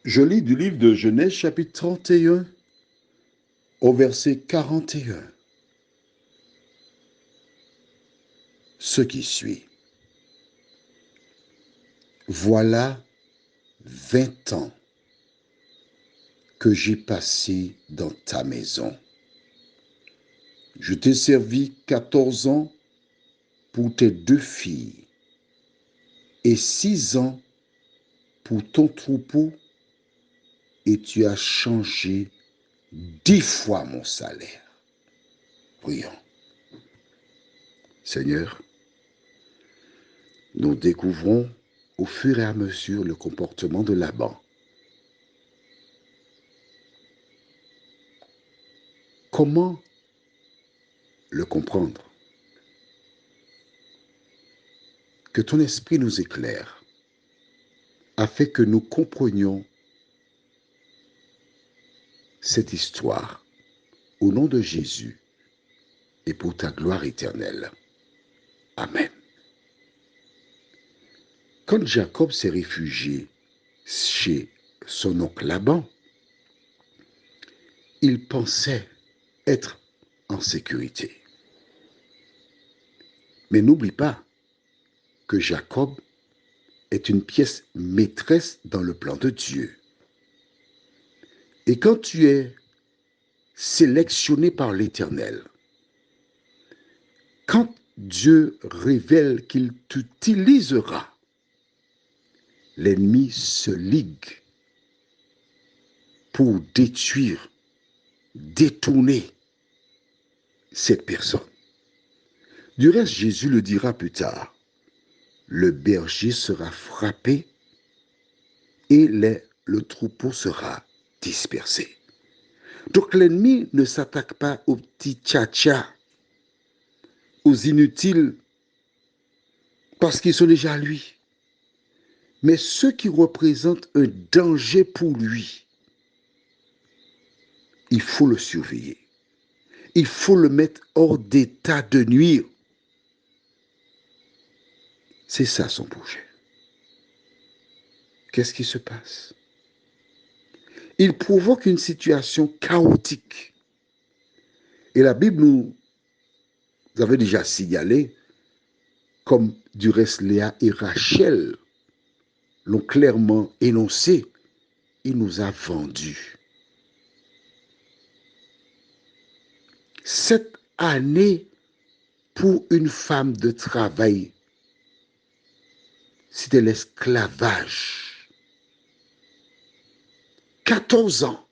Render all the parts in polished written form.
Je lis du livre de Genèse chapitre 31 au verset 41. Ce qui suit. Voilà 20 ans que j'ai passé dans ta maison. Je t'ai servi 14 ans pour tes 2 filles et 6 ans pour ton troupeau, et tu as changé 10 fois mon salaire. Prions. Seigneur, nous découvrons au fur et à mesure le comportement de Laban. Comment le comprendre? Que ton esprit nous éclaire afin que nous comprenions cette histoire au nom de Jésus et pour ta gloire éternelle. Amen. Quand Jacob s'est réfugié chez son oncle Laban, il pensait être en sécurité. Mais n'oublie pas que Jacob est une pièce maîtresse dans le plan de Dieu. Et quand tu es sélectionné par l'Éternel, quand Dieu révèle qu'il t'utilisera, l'ennemi se ligue pour détruire, détourner cette personne. Du reste, Jésus le dira plus tard, le berger sera frappé et le troupeau sera dispersé. Donc l'ennemi ne s'attaque pas aux petits tcha-tcha, aux inutiles, parce qu'ils sont déjà à lui. Mais ceux qui représentent un danger pour lui, il faut le surveiller. Il faut le mettre hors d'état de nuire. C'est ça son projet. Qu'est-ce qui se passe? Il provoque une situation chaotique. Et la Bible nous avait déjà signalé, comme du reste Léa et Rachel l'ont clairement énoncé, il nous a vendus. 7 années pour une femme de travail, c'était l'esclavage. 14 ans.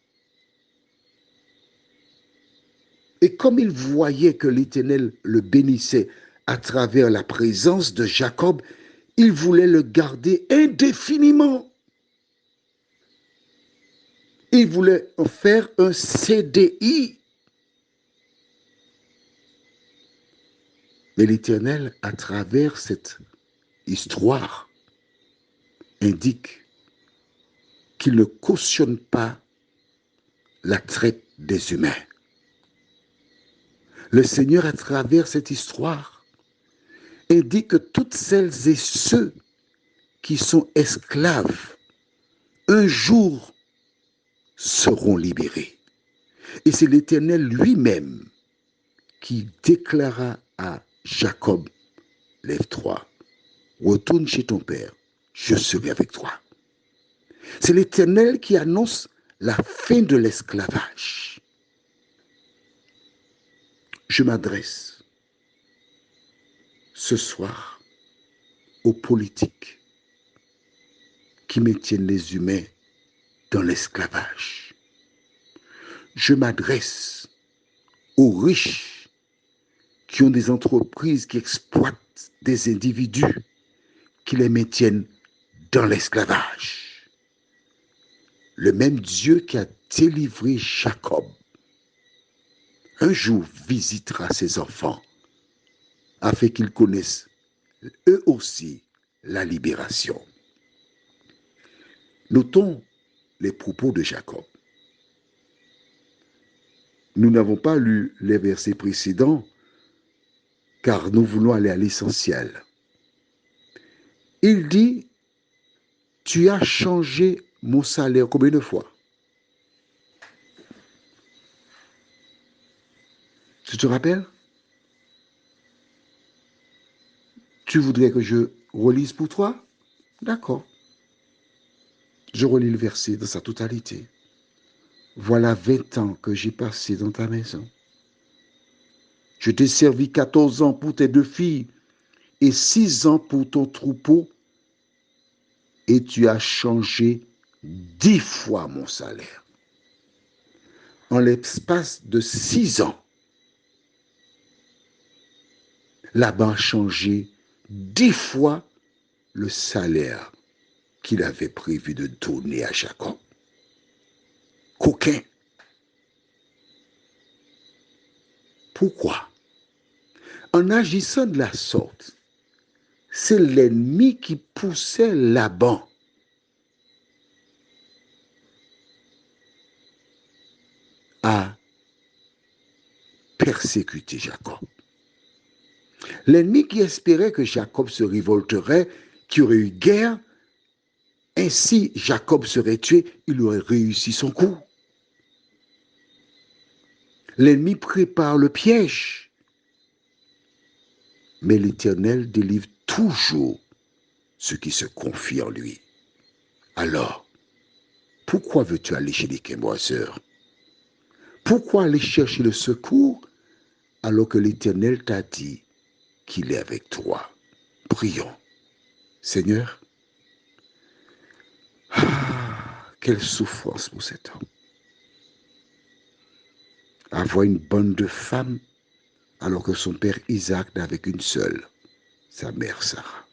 Et comme il voyait que l'Éternel le bénissait à travers la présence de Jacob, il voulait le garder indéfiniment. Il voulait en faire un CDI. Mais l'Éternel, à travers cette histoire, indique qu'il ne cautionne pas la traite des humains. Le Seigneur, à travers cette histoire, indique que toutes celles et ceux qui sont esclaves, un jour seront libérés. Et c'est l'Éternel lui-même qui déclara à Jacob, lève-toi, retourne chez ton père, je serai avec toi. C'est l'Éternel qui annonce la fin de l'esclavage. Je m'adresse ce soir aux politiques qui maintiennent les humains dans l'esclavage. Je m'adresse aux riches qui ont des entreprises qui exploitent des individus qui les maintiennent dans l'esclavage. Le même Dieu qui a délivré Jacob, un jour visitera ses enfants afin qu'ils connaissent eux aussi la libération. Notons les propos de Jacob. Nous n'avons pas lu les versets précédents car nous voulons aller à l'essentiel. Il dit, tu as changé mon salaire combien de fois? Tu te rappelles? Tu voudrais que je relise pour toi? D'accord. Je relis le verset dans sa totalité. Voilà 20 ans que j'ai passé dans ta maison. Je t'ai servi 14 ans pour tes 2 filles et 6 ans pour ton troupeau, et tu as changé 10 fois mon salaire. En l'espace de 6 ans, Laban a changé 10 fois le salaire qu'il avait prévu de donner à Jacob. Coquin. Pourquoi? En agissant de la sorte, c'est l'ennemi qui poussait Laban à persécuter Jacob. L'ennemi qui espérait que Jacob se révolterait, qu'il y aurait eu guerre, ainsi Jacob serait tué, il aurait réussi son coup. L'ennemi prépare le piège, mais l'Éternel délivre toujours ceux qui se confient en lui. Alors, pourquoi veux-tu aller chez les quémoiseurs? Pourquoi aller chercher le secours alors que l'Éternel t'a dit qu'il est avec toi? Prions. Seigneur, quelle souffrance pour cet homme. Avoir une bande de femmes alors que son père Isaac n'avait qu'une seule, sa mère Sarah.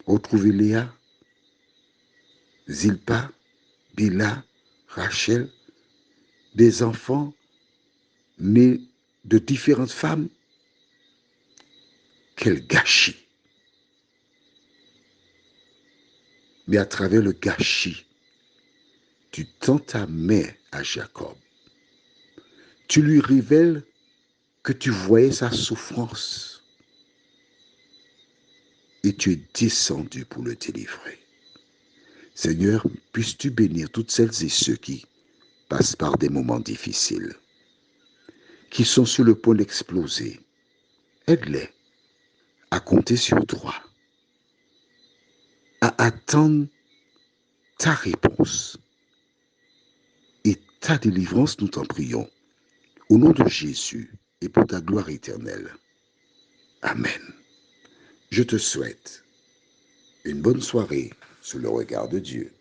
Retrouver Léa, Zilpa, Bila, Rachel, des enfants nés de différentes femmes. Quel gâchis! Mais à travers le gâchis, tu tends ta main à Jacob. Tu lui révèles que tu voyais sa souffrance et tu es descendu pour le délivrer. Seigneur, puisses-tu bénir toutes celles et ceux qui passent par des moments difficiles, qui sont sur le point d'exploser. Aide-les à compter sur toi, à attendre ta réponse et ta délivrance, nous t'en prions. Au nom de Jésus et pour ta gloire éternelle. Amen. Je te souhaite une bonne soirée sous le regard de Dieu.